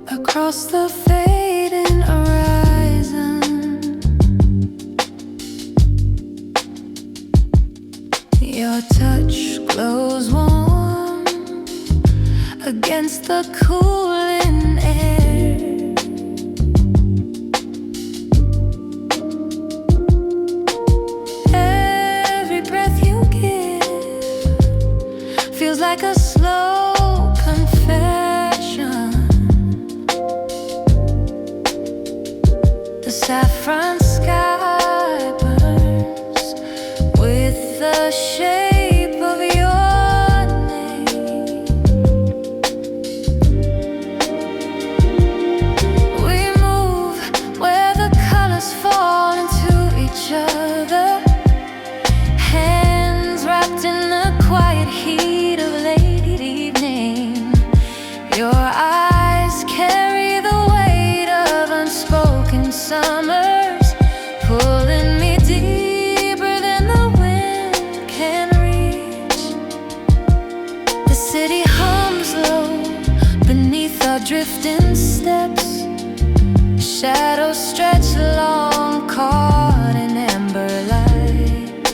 Across the fading horizon, your touch glows warm against the cooling air. Every breath you give feels like a slow confession. The saffron sky burns with the shape of your name. We move where the colors fall into each other, hands wrapped in the quiet heat of late evening. Your eyes carry the weight of unspoken summers, pulling me deeper than the wind can reach. The city hums low beneath our drifting steps. Shadows stretch long, caught in amber light.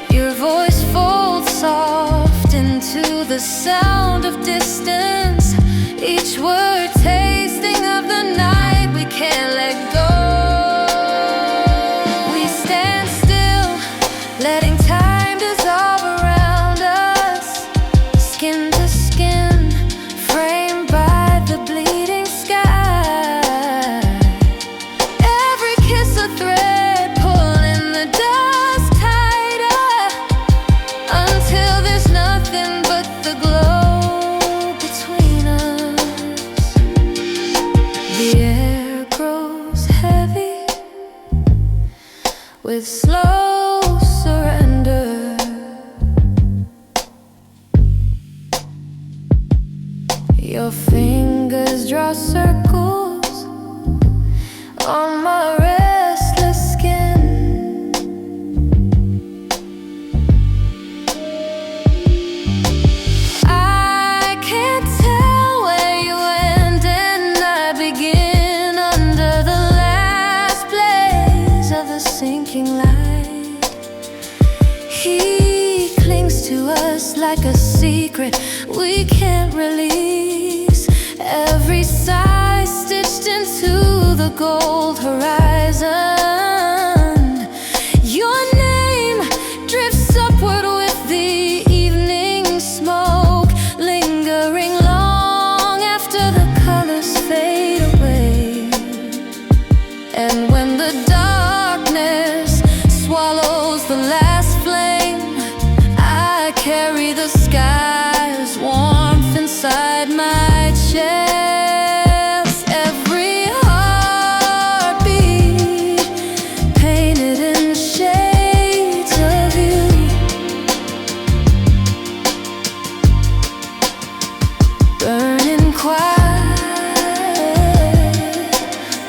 Your voice folds soft into the sound of distance, each word tasting of the night we can't let go. We stand still, letting time dissolve around us, skin to skin, framed by the bleeding sky. Every kiss a thread, pulling the dust tighter, until there's nothing but the glow between us. The air grows heavy with slow surrender. Your fingers draw circles on my restless skin. I can't tell where you end and I begin, under the last blaze of the sinking light. He clings to us like a secret we can't release, every sigh stitched into the gold horizon. Your name drifts upward with the evening smoke, lingering long after the colors fade away. And when the darkness swallows the last flame, I carry the sky's warmth inside my chest. Every heartbeat painted in shades of you, burning quiet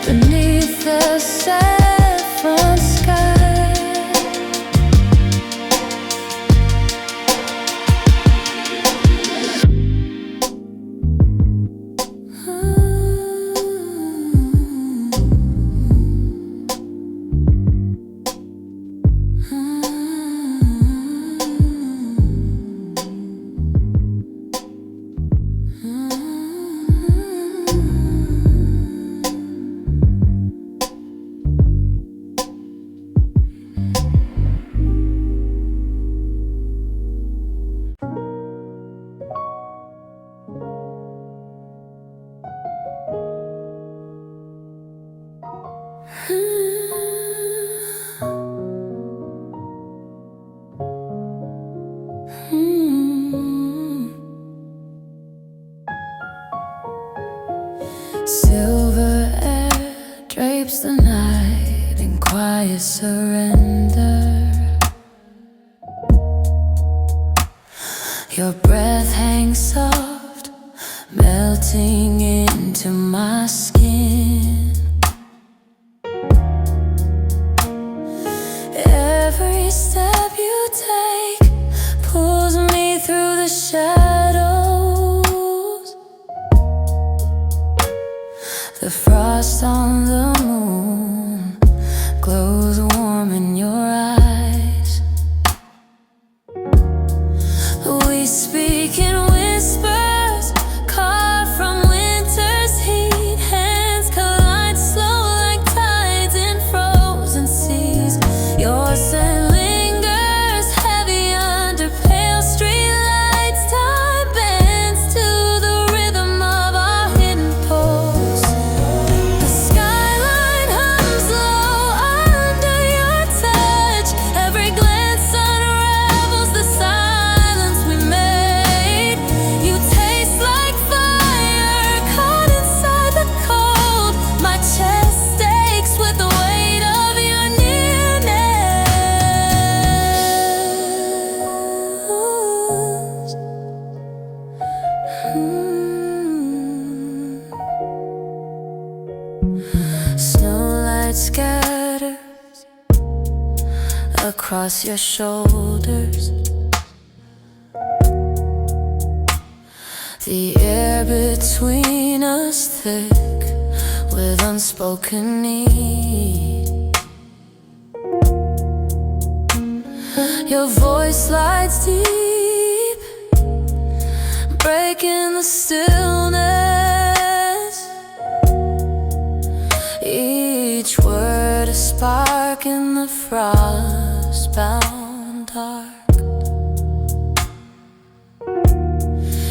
beneath the saffron sky. Silver air drapes the night in quiet surrender. Your breath hangs soft, melting into my skin. Every step you take pulls me through the shadows. The frost on the moon glows warm in your eyes. We speak in whispers, carved from winter's heat. Hands collide slow like tides in frozen seas. Your scent lingers heavy under pale streetlights. Time bends to the rhythm of our hidden pulse. The skyline hums low under your touch. Every glance unravels the silence we made. You taste like fire caught inside the cold. My chest aches with the weight of your nearness. Snowlight scatters across your shoulders. The air between us thick with unspoken need. Your voice slides deep, breaking the stillness. Each word a spark in the frost-bound dark.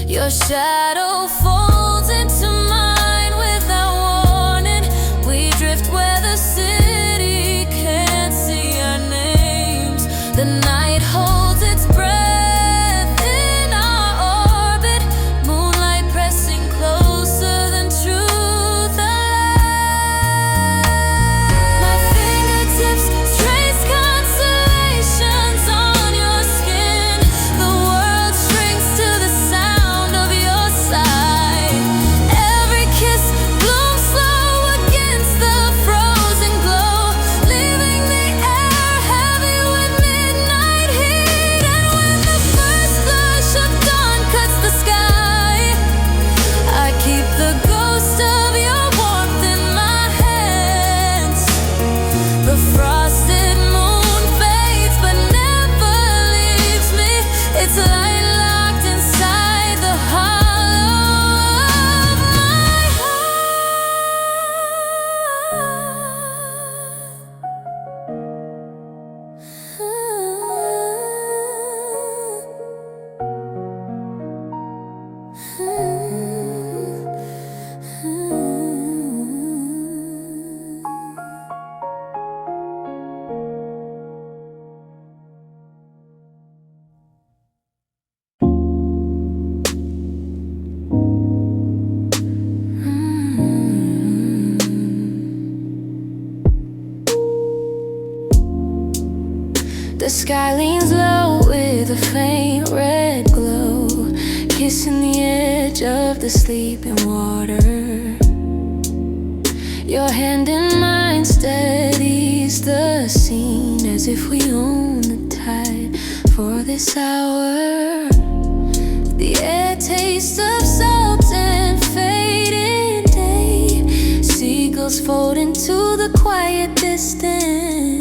Your shadow folds into mine without warning. We drift where the city can't see our names. The night holds its breath in our orbit. Moonlight pressing closer than truth alive. My fingertips trace constellations on your skin. The world shrinks to the sound of your sigh. Every kiss blooms slow against the frozen glow, leaving the air heavy with midnight heat. And when the first flash of dawn cuts the sky, I keep the ghost of your warmth in my hands. The frosted moon fades but never leaves me. Its light locked inside the hollow of my The sky leans low with a faint red glow, kissing the edge of the sleeping water. Your hand in mine steadies the scene, as if we own the tide for this hour. The air tastes of salt and fading day. Seagulls fold into the quiet distance.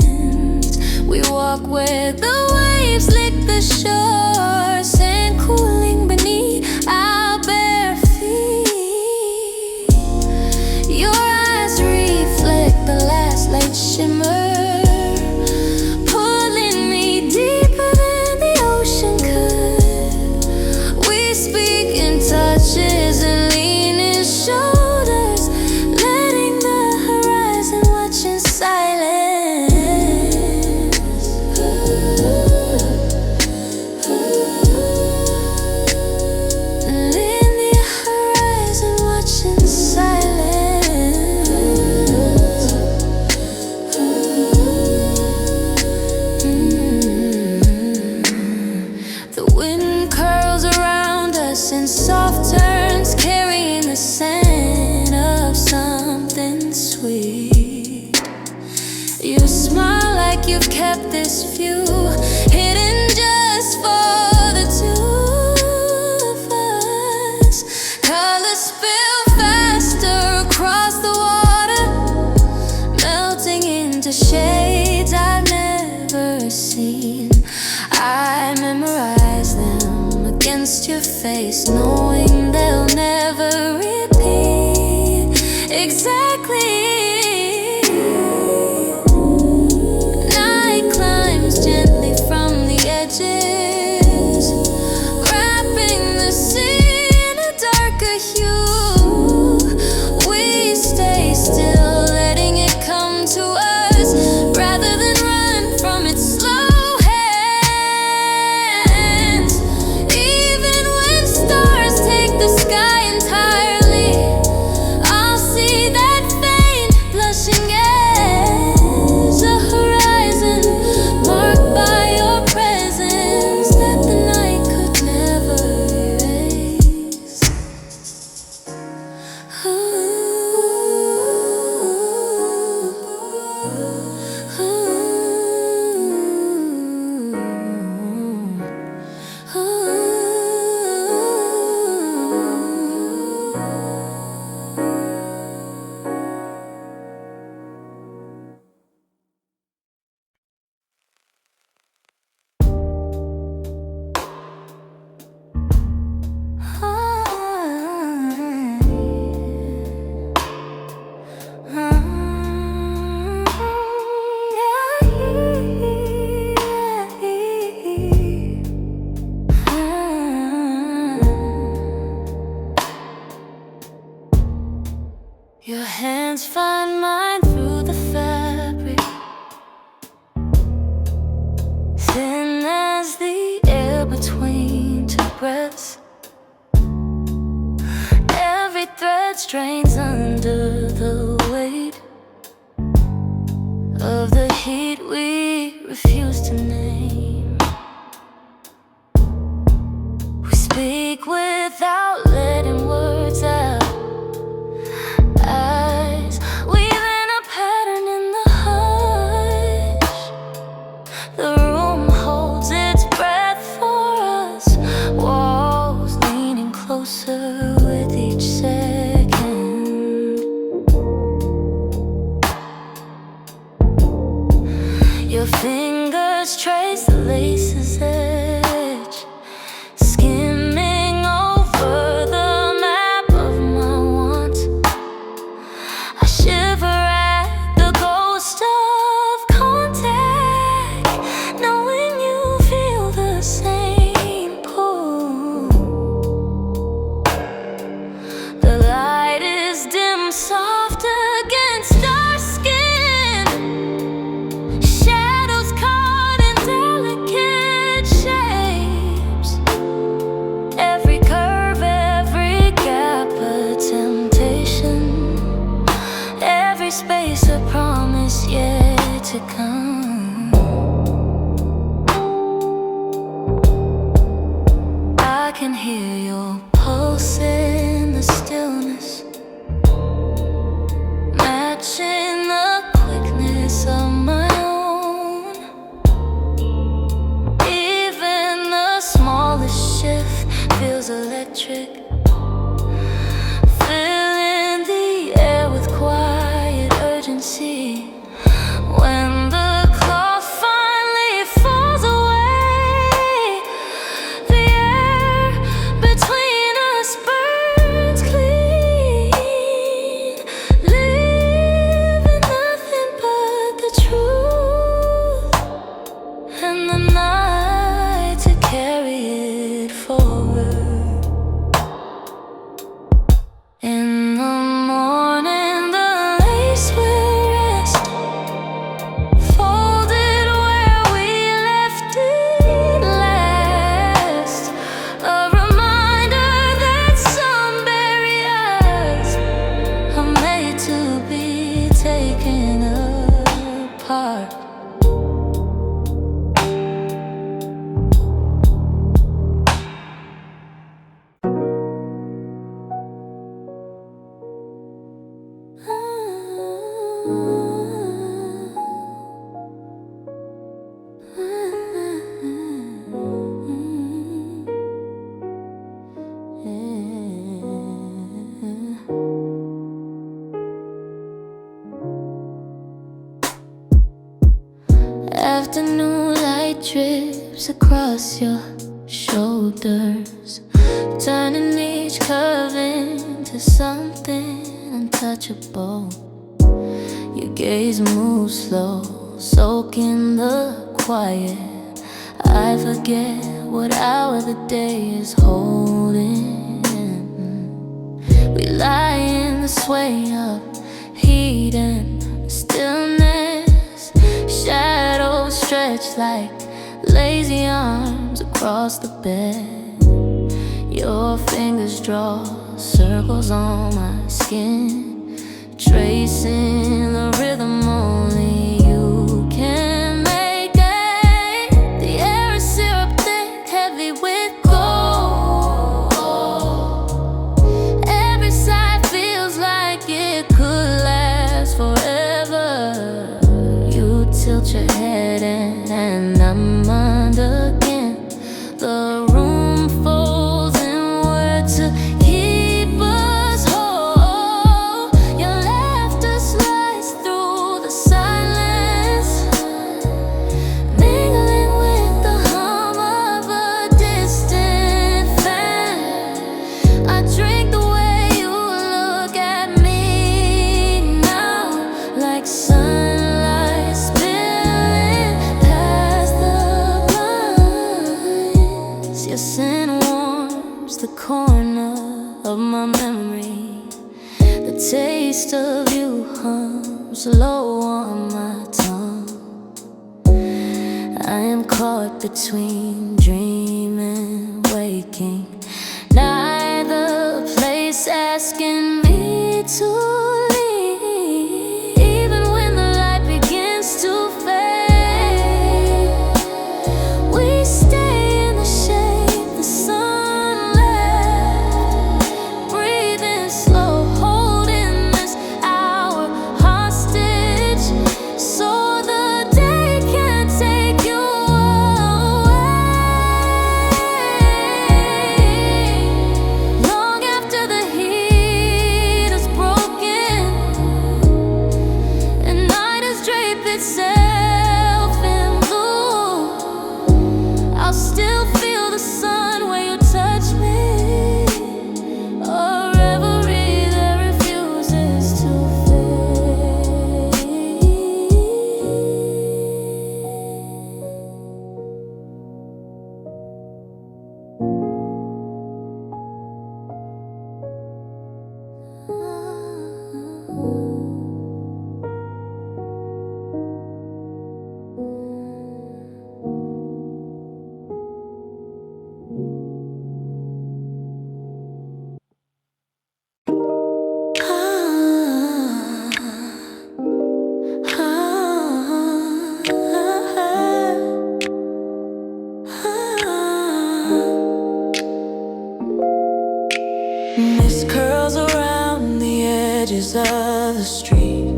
We walk where the waves lick the shore, sand cooling beneath our bare feet. Your eyes reflect the last light shimmer, pulling me deeper than the ocean could. We speak in touches and lean in shoulders, letting the horizon watch in silence. we've kept this view hidden just for the two of us. Colors spill faster across the water, melting into shades I've never seen. I memorize them against your face, knowing they'll never repeat exactly. Night climbs gently from the edges, wrapping the sea in a darker hue. We stay still, letting it come to us, rather than run from its slow hands. Even when stars take the sky entirely, I'll see that faint blushing edge, a horizon marked by your presence that the night could never erase. Your hands find mine through the fabric, thin as the air between two breaths. Every thread strains under the weight of the heat we refuse to name. We speak without letting words out, eyes weaving a pattern in the hush. The room holds its breath for us, walls leaning closer with each second. Your fingers trace the lace's edge, skimming over the map of my wants. I shiver at the ghost of contact, knowing you feel the same pull. The light is dim, soft against our skin, shadows caught in delicate shapes. Every curve, every gap a temptation, every space a promise yet to come. I can hear your pulse in the stillness, matching the quickness of my own. Even the smallest shift feels electric, filling the air with quiet urgency. When the cloth finally falls away, the air between us burns clean, leaving nothing but the truth and the night to carry it forward. In the morning, the lace will rest, folded where we left it last. A reminder that some barriers are made to be taken apart. Afternoon light drips across your shoulders, turning each curve into something untouchable. Your gaze moves slow, soaking the quiet. I forget what hour the day is holding. We lie in the sway of heat and stillness. Shadows stretch like lazy arms across the bed. Your fingers draw circles on my skin, tracing the rhythm only you can make it. The air is syrup thick, heavy with gold. Every sigh feels like it could last forever. You tilt your head and I'm under again. The room folds inward to keep us whole. Your laughter slides through the silence, mingling with the hum of a distant fan. I drink the way you look at me now, like sunlight spilling past the blinds. Your scent warms the corner of my memory. The taste of you hums low on my tongue. I am caught between dream and waking, neither place asking me to leave. Even when the light begins to fade, we stay in the shade the sun left, breathing slow, holding this hour hostage, so the day can't take you away. Long after the heat is broken and night has draped itself in blue, I'll still feel the sun where you touch me. A reverie that refuses to fade. Mist curls around the edges of the street.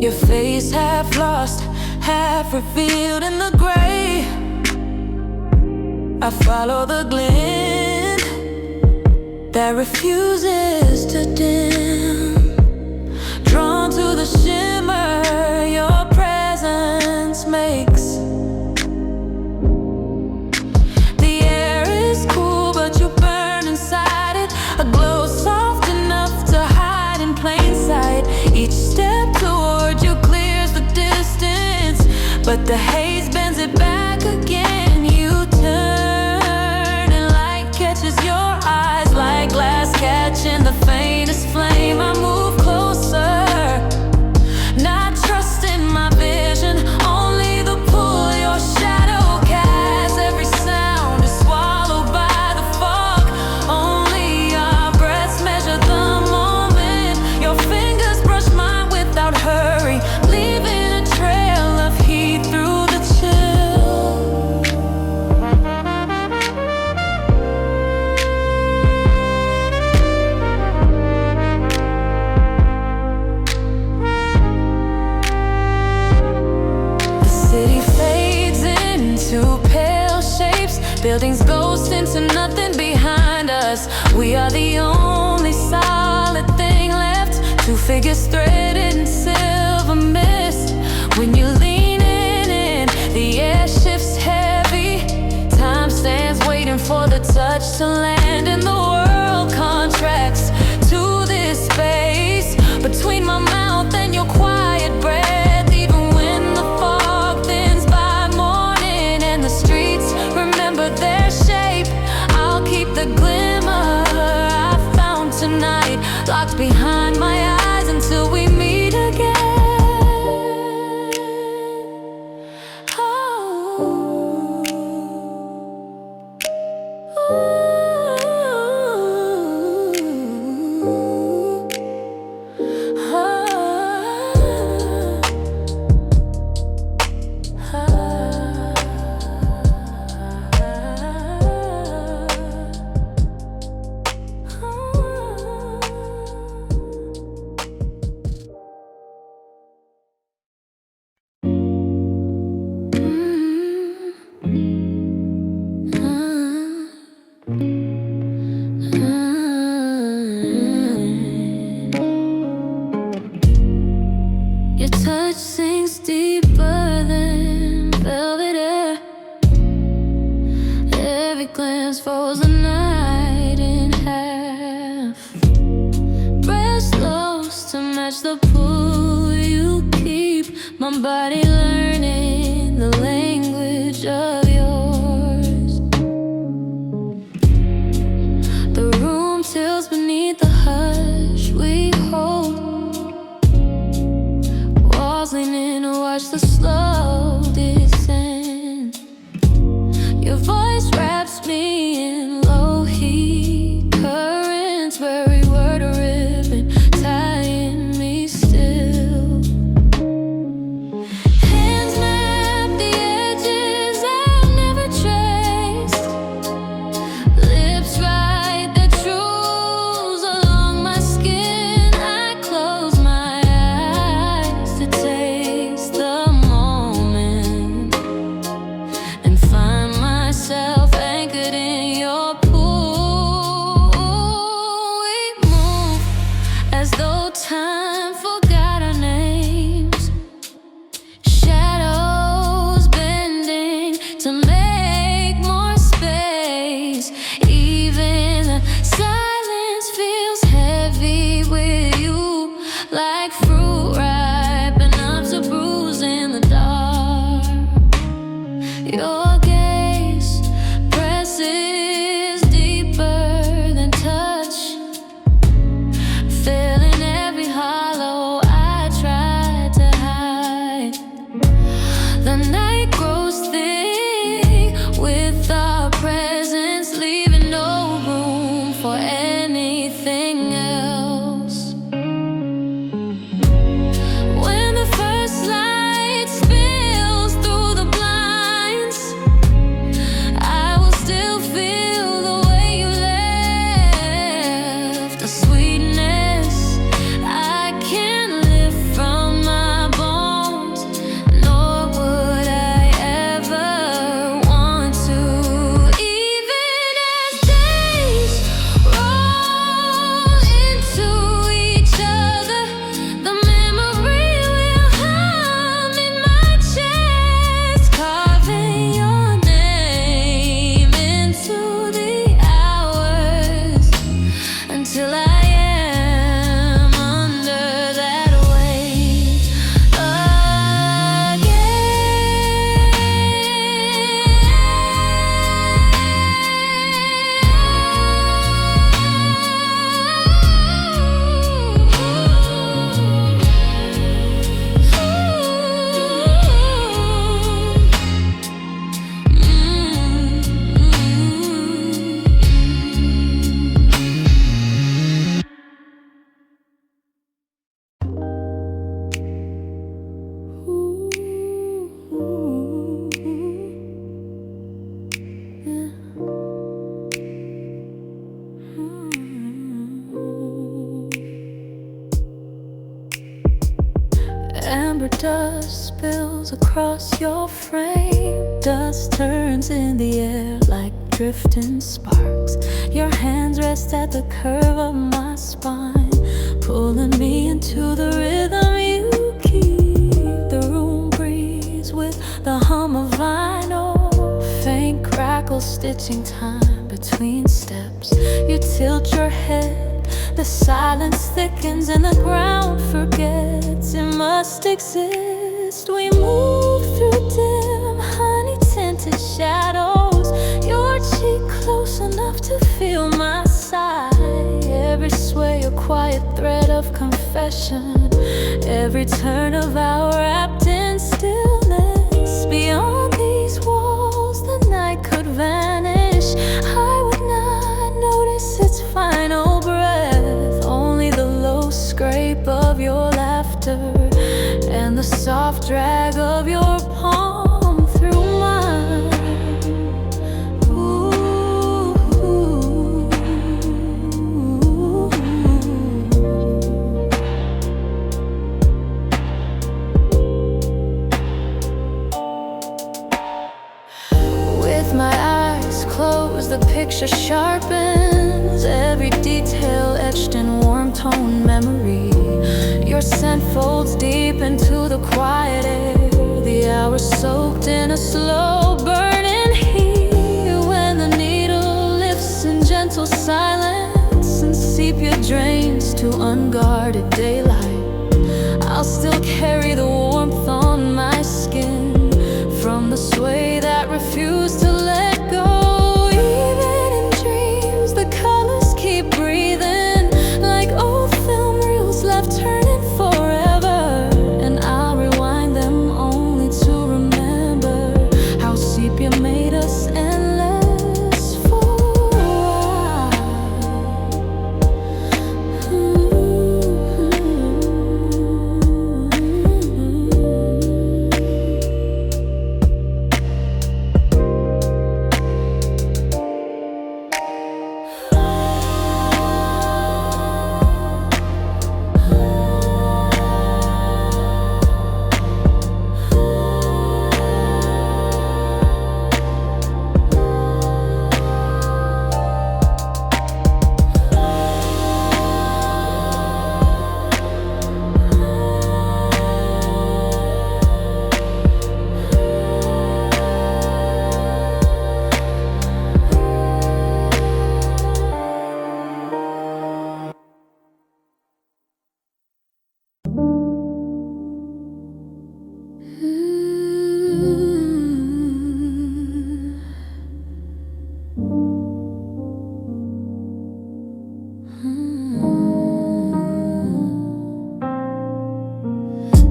Your face half lost, half revealed in the gray. I follow the glint that refuses to dim, drawn to the shimmer your presence makes. The air is cool, but you burn inside it, a glow soft enough to hide in plain sight. Each step toward you clears the distance, but the haze bends it back again. You turn and light catches your eyes like glass catching the faintest flame. I move closer, not trusting my vision, only the pull your shadow casts. Every sound is swallowed by the fog, only our breaths measure the moment. Your fingers brush mine without hurry, leaving a trail of heat through the chill. The city fades into pale shapes, buildings ghost into nothing behind us. We are the only solid thing left, two figures threaded in silver mist. to land and the world contracts to this space between my mouth and your quiet breath. Even when the fog thins by morning and the streets remember their shape, I'll keep the glimmer I found tonight locked behind my eyes until we meet again. Your touch sinks deeper than velvet air. Every glance falls the night in half. Breath slows to match the pull you keep. My body learning the language of yours. The room tilts beneath the hush we hold. Walls lean in to watch the slow descent. Your voice wraps me in low heat currents. Very word a ribbon tying me still. Hands map the edges I've never traced. Lips write the truths along my skin. I close my eyes to taste the moment and find myself anchored in your pool. We move as though time forgot our names. Shadows bending to make more space. Even the silence feels heavy with you, like fruit ripe enough to bruise in the dark. Your gaze presses deeper than touch, filling every hollow I tried to hide. The night grows thick with our presence, leaving no room for anything else. When the first light spills through the blinds, I will still feel the way you left. A sweetness I can't lift from my bones, nor would I ever want to. Even as days roll into each other, the memory will hum in my chest, carving your name into the hours until I am under that weight Amber dust spills across your frame. Dust turns in the air like drifting sparks. Your hands rest at the curve of my spine, pulling me into the rhythm you keep. The room breathes with the hum of vinyl, faint crackle stitching time between steps. You tilt your head, the silence thickens and the ground forgets it must exist. We move through dim, honey-tinted shadows, your cheek close enough to feel my sigh. Every sway a quiet thread of confession, every turn of our wrapped in stillness. Beyond these walls the night could vanish, I would not notice its final breath. Only the low scrape of your laughter and the soft drag of your palm through mine. With my eyes closed, the picture sharpens, every detail etched in warm tone memory. Your scent folds deep into the quiet air, the hours soaked in a slow burning heat. When the needle lifts in gentle silence and sepia drains to unguarded daylight, I'll still carry the warmth on my skin from the sway that refused to let go. Even in dreams the colors keep breathing, like old film reels left turning forever. And I'll rewind them only to remember how sepia made us endless for a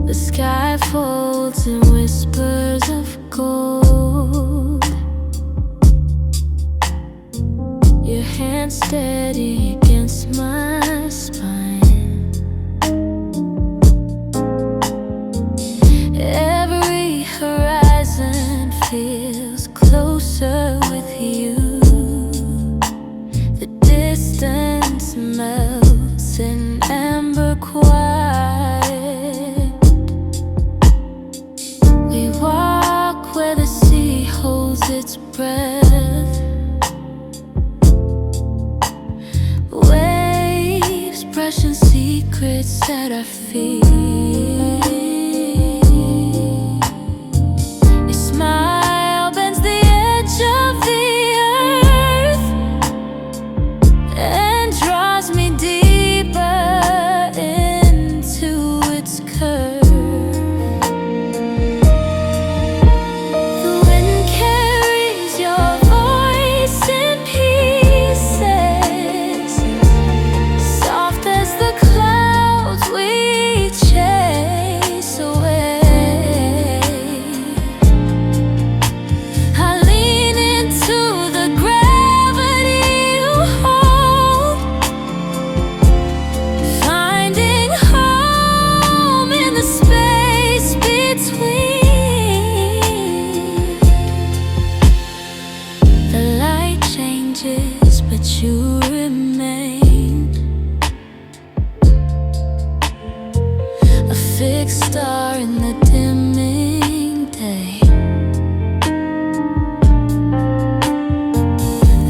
The sky folds in whispers of gold, your hand steady against my spine. Every horizon feels closer with you. The distance melts in amber quiet. We walk where the sea holds its breath. Waves brushing secrets at our feet. Your smile bends the edge of the earth and draws me deeper into its curve. The wind carries your voice in pieces, soft as the clouds we chase away. I lean into the gravity you hold, finding home in the space between. The light changes, but you remain a fixed star in the dimming day.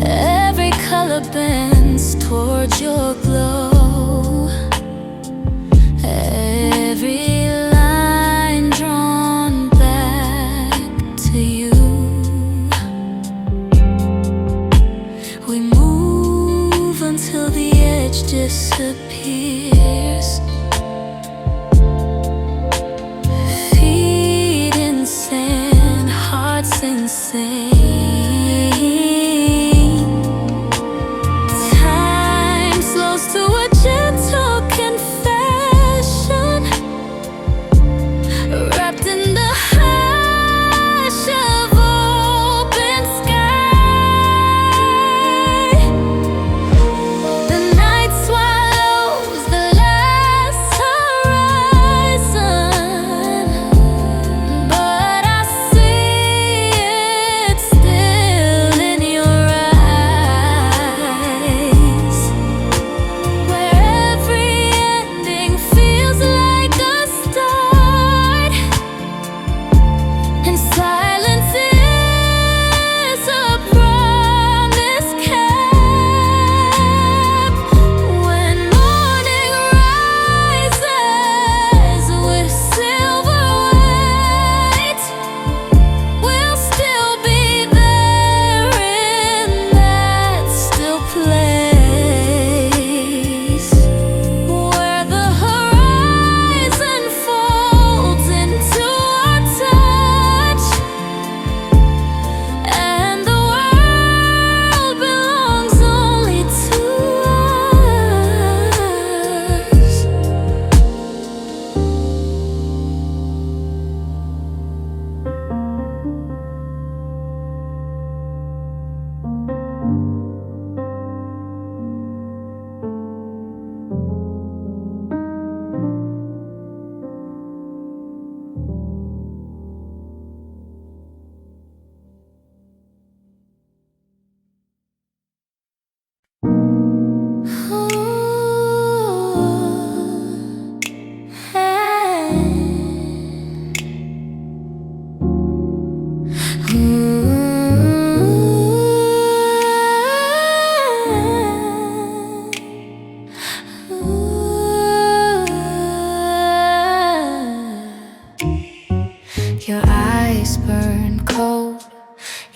Every color bends towards your glow, every line drawn back to you. We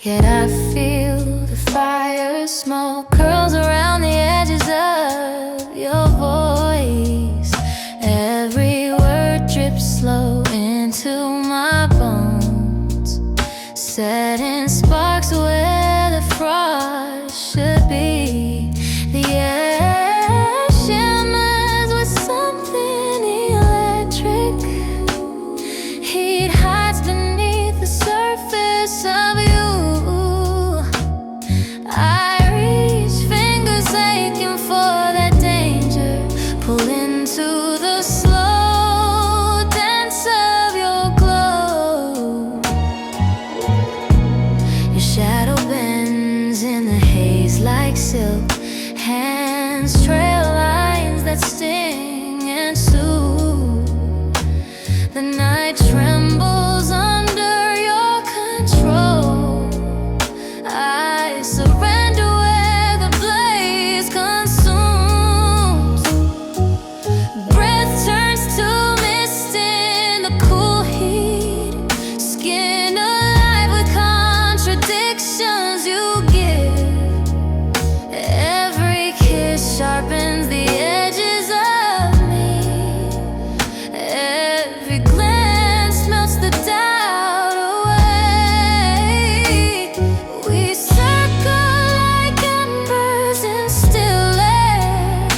Yet I feel the fire smoke curls around the edges of your voice. Every word drips slow into my bones, setting sparks where the frost should be. The air shimmers with something electric. Heat hides beneath the surface of you. I reach fingers aching for that danger, pull into the slow dance of your glow. Your shadow bends in the haze like silk, hands trail lines that sting and soothe. The night trembles under your control. I surrender where the blaze consumes. Breath turns to mist in the cool heat, skin alive with contradictions you give. Every kiss sharpens the edges of me. Every glance melts the doubt away. We circle like embers in still air.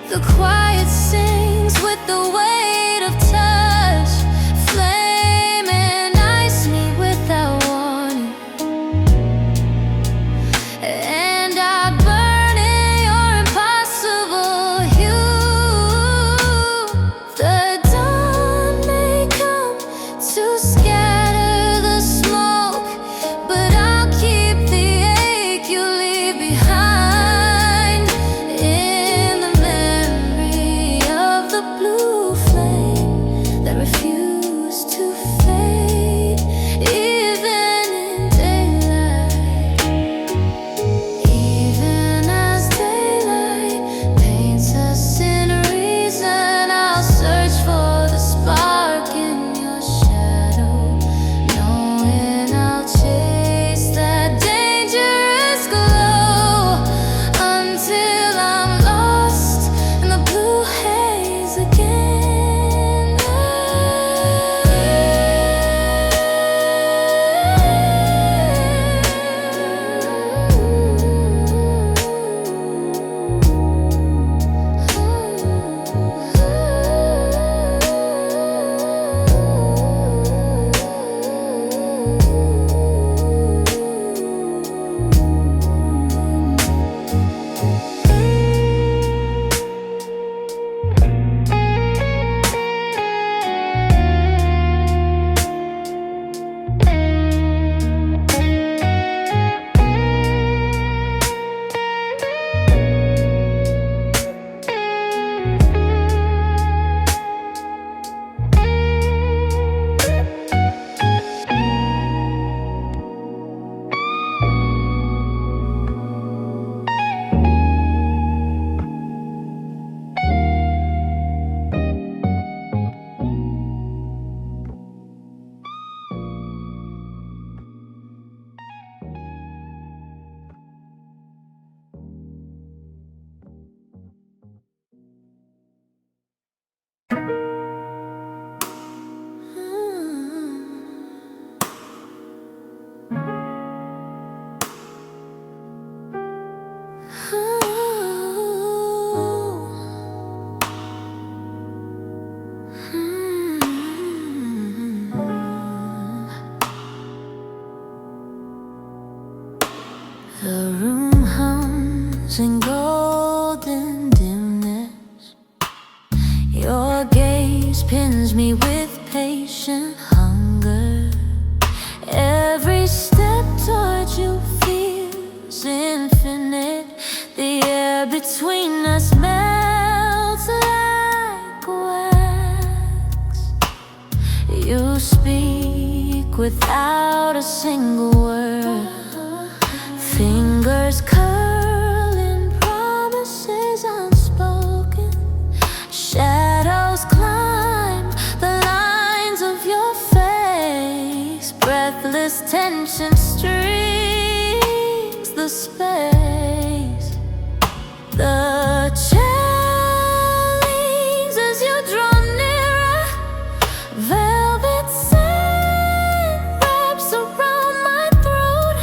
The quiet sings with the weight of touch. Flame and ice meet without warning, and I burn in your impossible hue. The dawn may come to scatter the smoke, but I'll keep the ache you leave behind in the memory of the blue flame that refused to fade, even in daylight. Even as daylight paints us in reason, I'll search for the spark in your shadow, knowing I'll chase that dangerous glow until I'm lost in the blue haze again. The room hums in golden dimness. Your gaze pins me with patient hunger. Every step towards you feels infinite. The air between us melts like wax. You speak without a single word. Fingers curling promises unspoken. Shadows climb the lines of your face. Breathless This tension strings the space. The challenge as you draw nearer. Velvet sand wraps around my throat.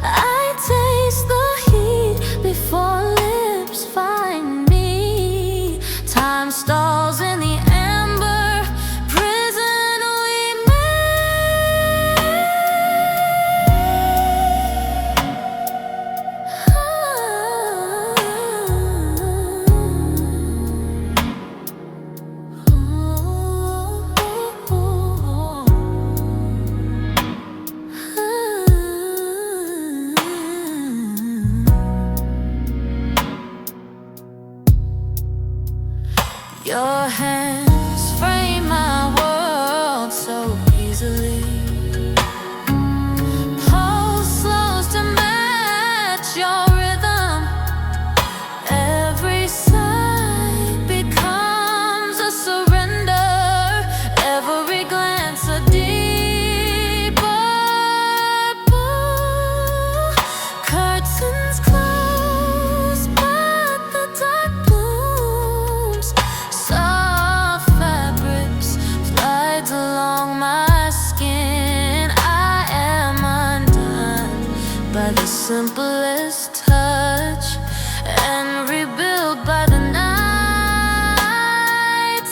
I taste the heat before lips find me. Time stalls in the amber prison we Your hands frame my world so easily. Pulse slows to match your rhythm. Every sigh becomes a surrender. Every glance a deeper pull. Curtains close, but the dark blooms. Soft fabrics slides along my skin. I am undone by the simplest touch and rebuilt by the night's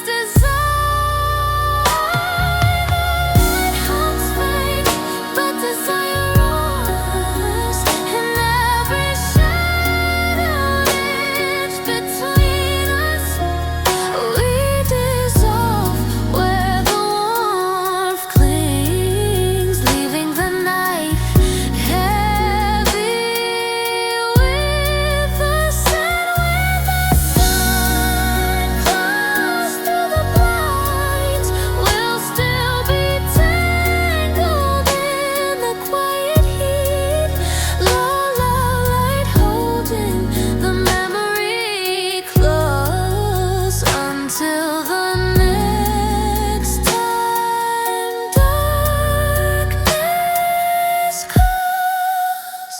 design. The light helps fade, but desire roars, and every shadow inch between us. We dissolve where the warmth clings, leaving the night heavy with us. And when the sun comes through the blinds, we'll still be tangled in the quiet heat. Low light holding the memory close until the next time darkness comes.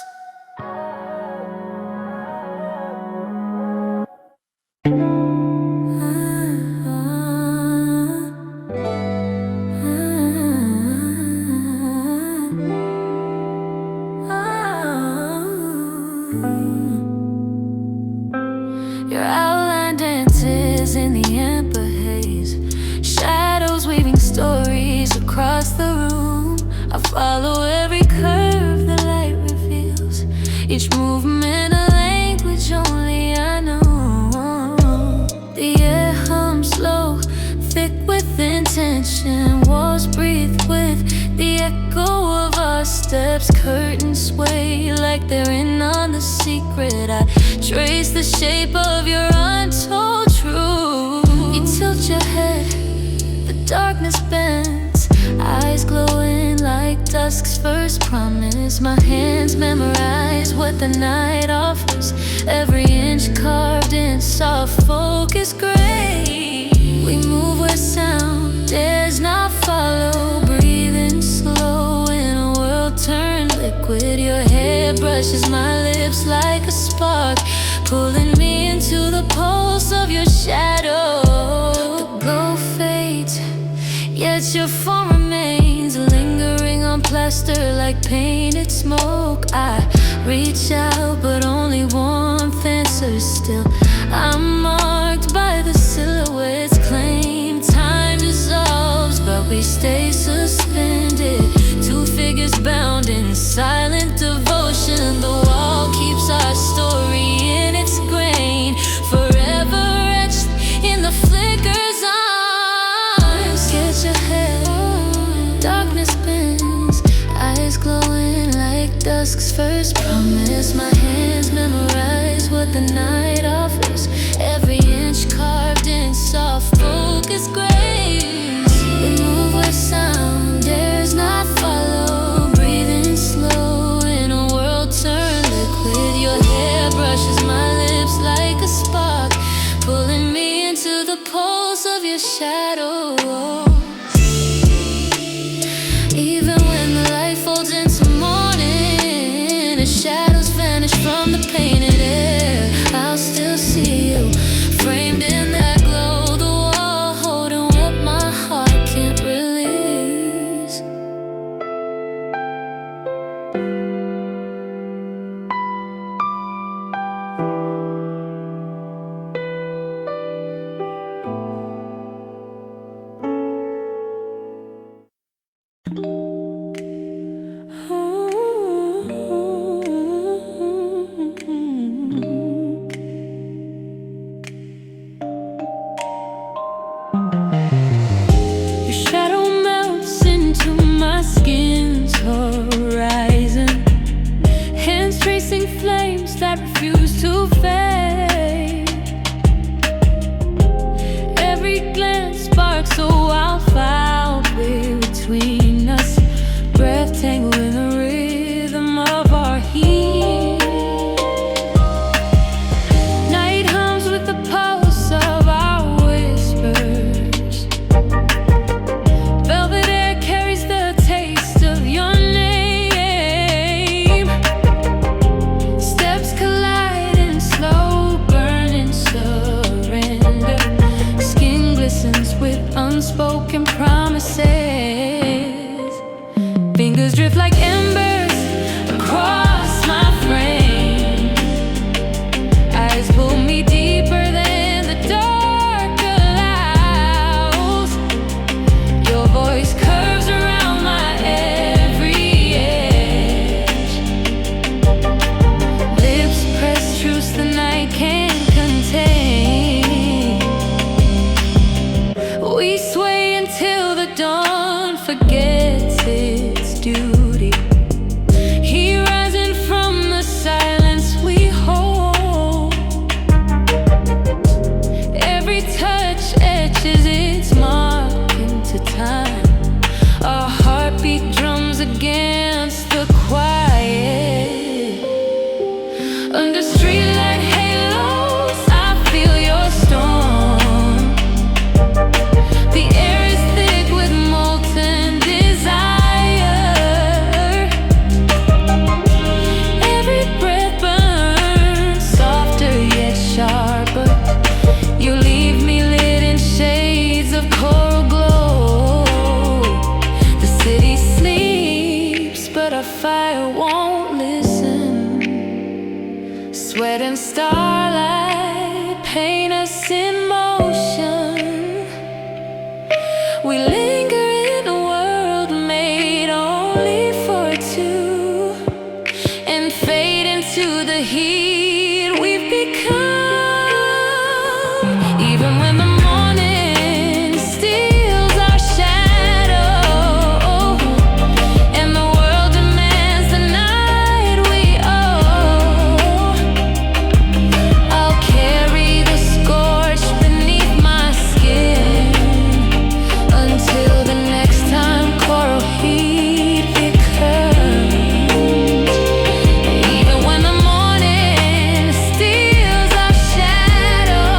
Your outline dances in the amber haze. Shadows weaving stories across the room. I follow every curve the light reveals. Each movement a language only I know. The air hums slow, thick with intention. Walls breathe with the echo of our steps. Curtains sway like they're in on the secret. I trace the shape of your untold truth. You tilt your head, the darkness bends. Eyes glowing like dusk's first promise. My hands memorize what the night offers. Every inch carved in soft focus gray. We move where sound dares not follow. Breathing slow in a world turned liquid. Your hair brushes my lips like a spark, pulling me into the pulse of your shadow. The glow fades, yet your form remains, lingering on plaster like painted smoke. I reach out, but only warmth answers still. I'm marked by the silhouette's claim. Time dissolves, but we stay suspended. Two figures bound in silent devotion. The wall keeps our story in its grain, forever etched in the flicker's arms. Sketch ahead, darkness bends, eyes glowing like dusk's first promise. My hands memorize what the night offers. Every inch carved in soft focus grace. We move where sound dares not follow. Breathing slow in a world turned liquid. Your hair brushes my lips like a spark, pulling me into the pulse of your shadow. Even when the light folds horizon, hands tracing flames that refuse to fade. Every glance sparks a wildfire between us, breath tangled in the rhythm of our heat. Night hums with the pulse of our whispers. Velvet air carries the taste of your name. Steps collide in slow burning surrender. Skin glistens with unspoken promises. Fingers drift like embers across my frame. Eyes pull me deeper than the dark allows. Your voice curves around my every edge. Lips press truths the night can't contain. We sway until the dawn forgets its duty. He rising from the silence we hold. Every touch etches its mark into time. Our heartbeat drums against the quiet. Under streetlight halos, I feel your storm. The air is thick with molten desire. Every breath burns softer yet sharper. You leave me lit in shades of coral glow. The city sleeps, but our fire won't listen. Sweat and starlight paint us in motion. We linger in a world made only for two, and fade into the heat we've become. Even when the morning steals our shadow, and the world demands the night we owe, I'll carry the scorch beneath my skin until the next time coral heat recurs. Even when the morning steals our shadow,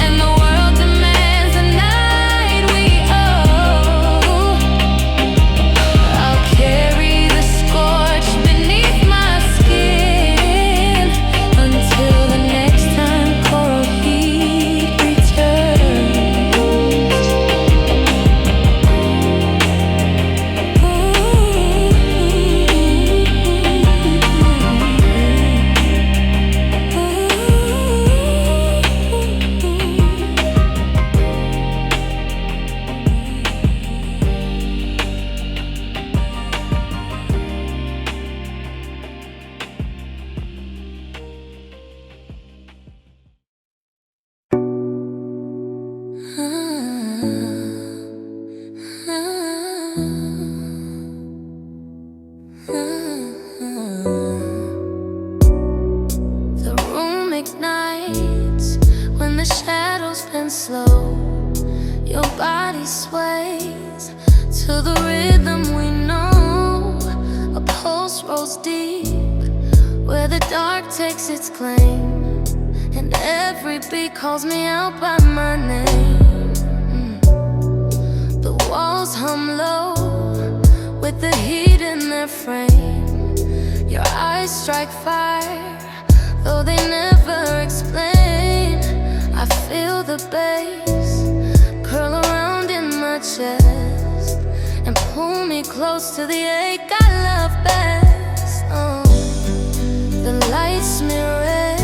and the world demands the night we owe, I'll carry the scorch beneath my skin until the next time coral heat returns. The room ignites when the shadows bend slow. Your body sways to the rhythm we know. A pulse rolls deep where the dark takes its claim, and every beat calls me out by my name. The walls hum low with the heat in their frame. Your eyes strike fire, though they never explain. I feel the bass curl around in my chest and pull me close to the ache I love best. Oh, the lights smear red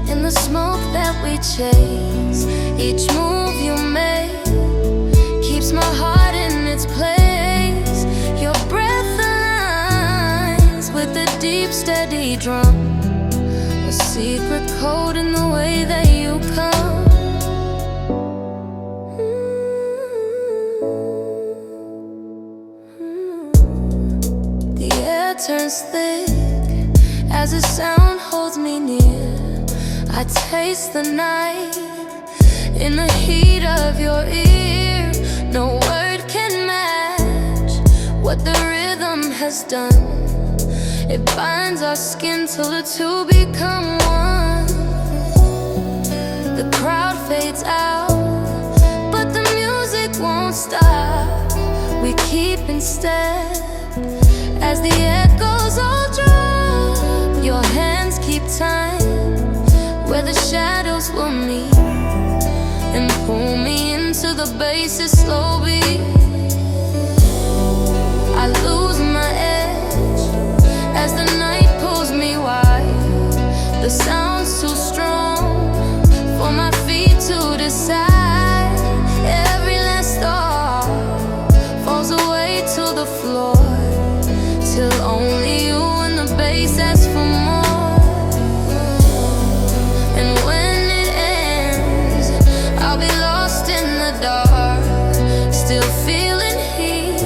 in the smoke that we chase. Each move you make keeps my heart in its place. Your breath aligns with the deep, steady drum. A secret code in the way that you come. as thick as the sound holds me near. I taste the night in the heat of your ear. No word can match what the rhythm has done. It binds our skin till the two become one. The crowd fades out, but the music won't stop. We keep in step as the echoes all drop. Your hands keep time where the shadows will meet, and pull me into the bass's slow beat. I lose my edge as the night pulls me wide. The sound's too strong for my feet to decide. Every last thought falls away to the floor, till only you and the bass ask for more. And when it ends, I'll be lost in the dark, still feeling heat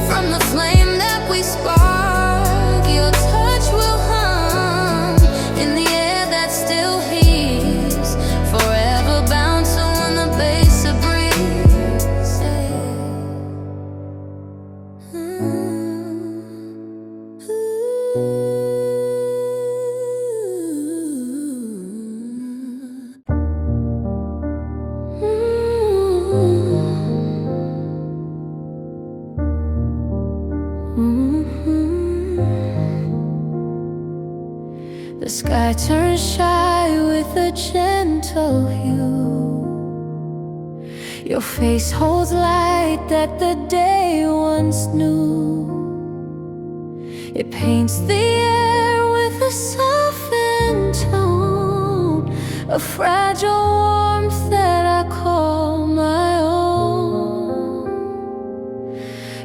from the flame that we spark. Your touch will hum in the air that still heaves, forever bound to when the bass breathes. The sky turns shy with a gentle hue. Your face holds light that the day once knew. It paints the air with a softened tone, a fragile warmth that I call my own.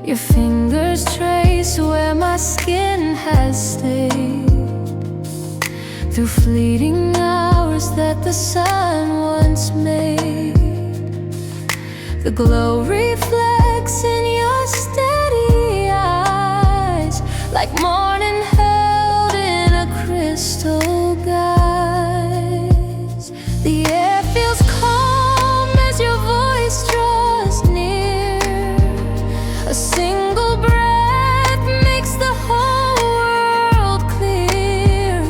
Your fingers trace where my skin has stayed, through fleeting hours that the sun once made. The glow reflects in your steady eyes, like morning held in a crystal guise. The air feels calm as your voice draws near. A single breath makes the whole world clear.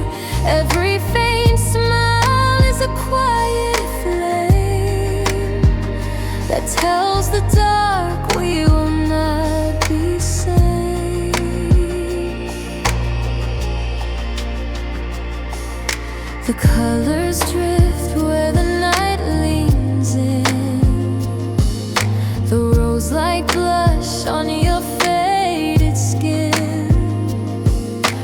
Every faint smile is a quiet flame that tells the dark we will not be safe. The colors drift where the night leans in. The rose-like blush on your faded skin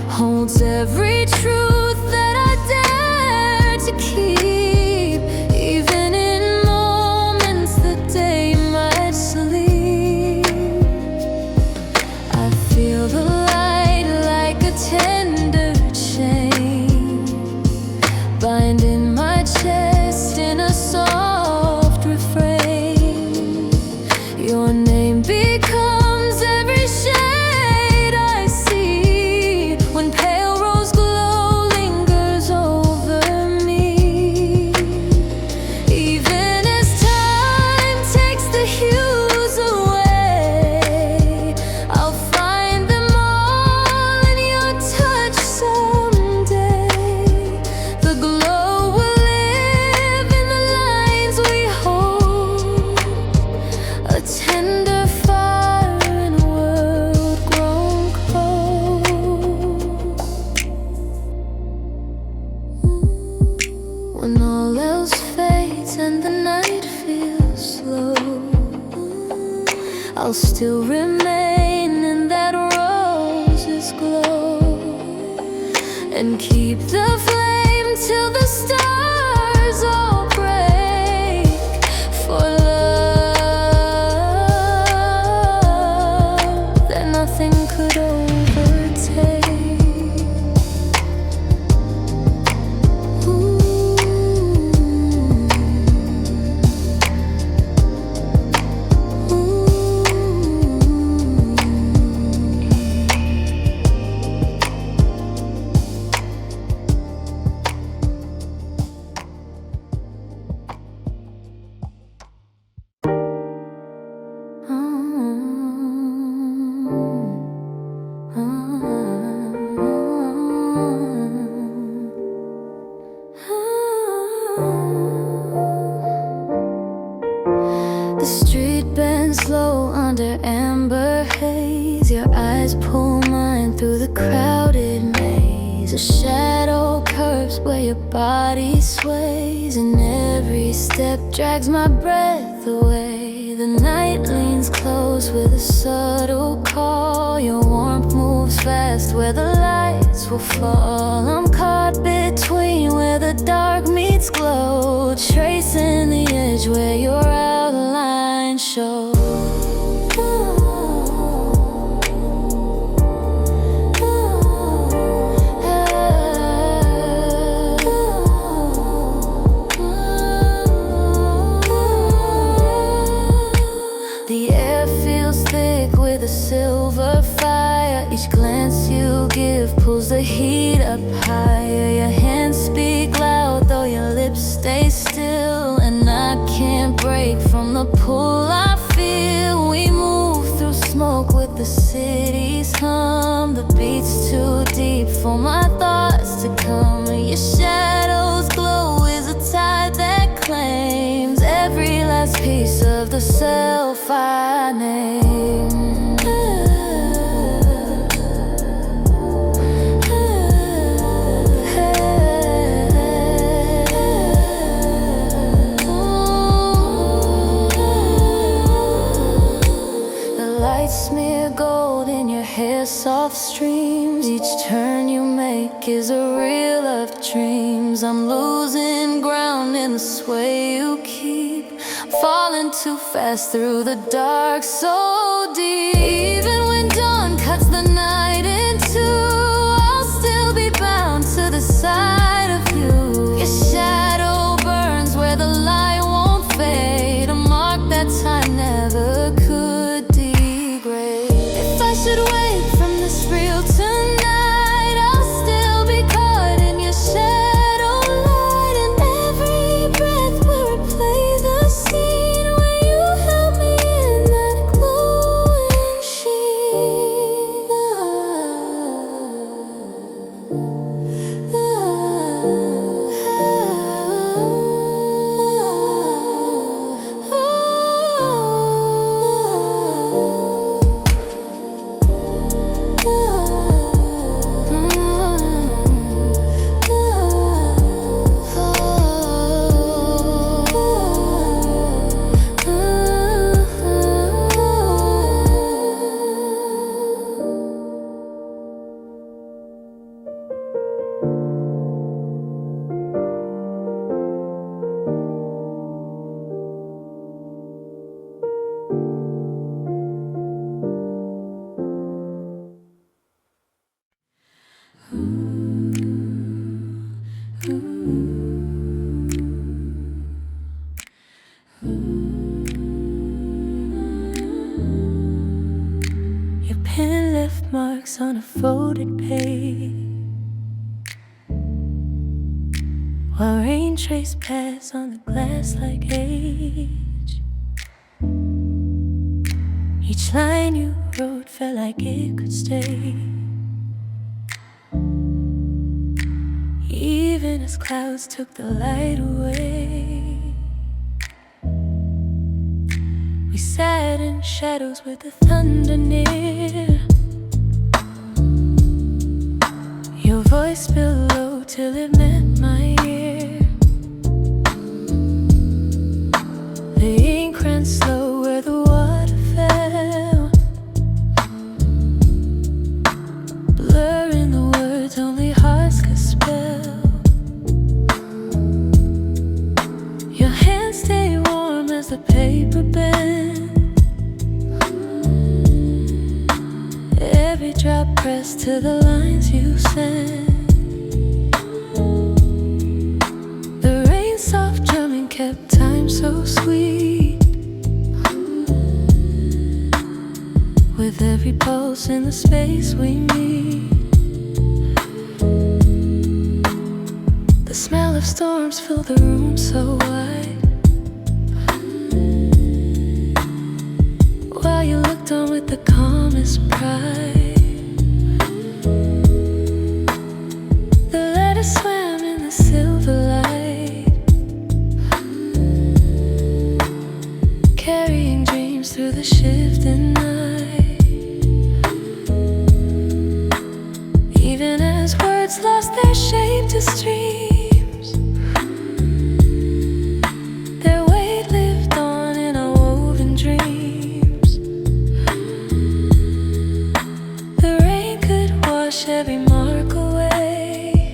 holds every truth that I dare to keep, even in moments the day might sleep. I feel the light like a tender chain, binding my chest in a soft refrain. Your name becomes every shade I see when pale rose glow lingers over me. Even as time takes the hues away, I'll find them all in your touch someday. The glow will live in the lines we hold, a tender fire in a world grown cold. When all else fades and the night feels slow, I'll still remain in that rose's glow, and keep the flame till the stars all break for love that nothing could overtake. Ooh. Ooh. dreams. Your eyes pull mine through the crowded maze. A shadow curves where your body sways, and every step drags my breath away. The night leans close with a subtle call. Your warmth moves fast where the lights will fall. I'm caught between where the dark meets glow, tracing the edge where your outline shows. The air feels thick with a silver fire. Each glance you give pulls the heat up higher. Your hands speak loud though your lips stay still, and I can't break from the pull I feel. We move through smoke with the city's hum. The beat's too deep for my thoughts to come. Your shadows glow is a tide that claims every last piece of the self I name. Smear gold in your hair, soft streams. Each turn you make is a reel of dreams. I'm losing ground in the sway you keep, falling too fast through the dark so deep. Even when dawn cuts the night in two, I'll still be bound to the side of you. Your shadow burns where the light won't fade, a mark that time never could degrade. If I should wake from this real tonight, I'll still be caught in your shadow light, and every breath will replay the scene where you held me in that glowing sheen. Your pen left marks on a folded page, while rain traced paths on the glass like age. Each line you wrote felt like it could stay, even as clouds took the light away. We sat in shadows with the thunder near. Your voice spilled low till it met my ear. The ink ran slow where the water fell, blurring the words only hearts could spell. Your hands stay warm as the paper bends, every drop pressed to the lines you sent. The rain's soft drumming kept time so sweet, with every pulse in the space we meet. The smell of storms filled the room so wide, while you looked on with the calmest pride. The letters swam in the silver light, carrying dreams through the shifting night. the streams. Their weight lived on in our woven dreams. The rain could wash every mark away,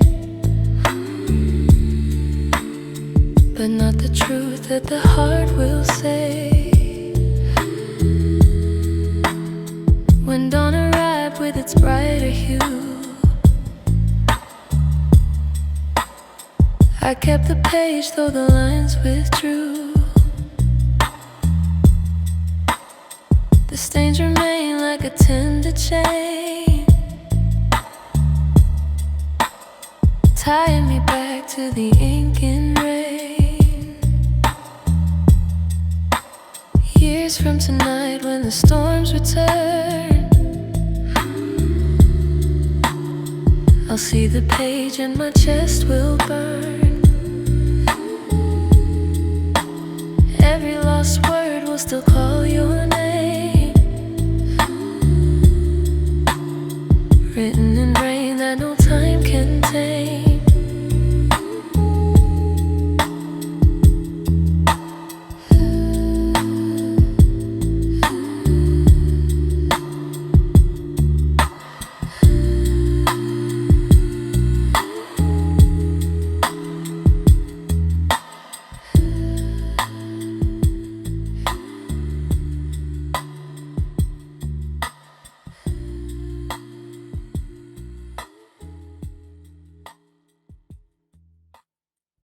but not the truth that the heart will say. When dawn arrived with its brighter hue, I kept the page though the lines withdrew. The stains remain like a tender chain, tying me back to the ink and rain. Years from tonight when the storms return, I'll see the page and my chest will burn. Every lost word will still call your name.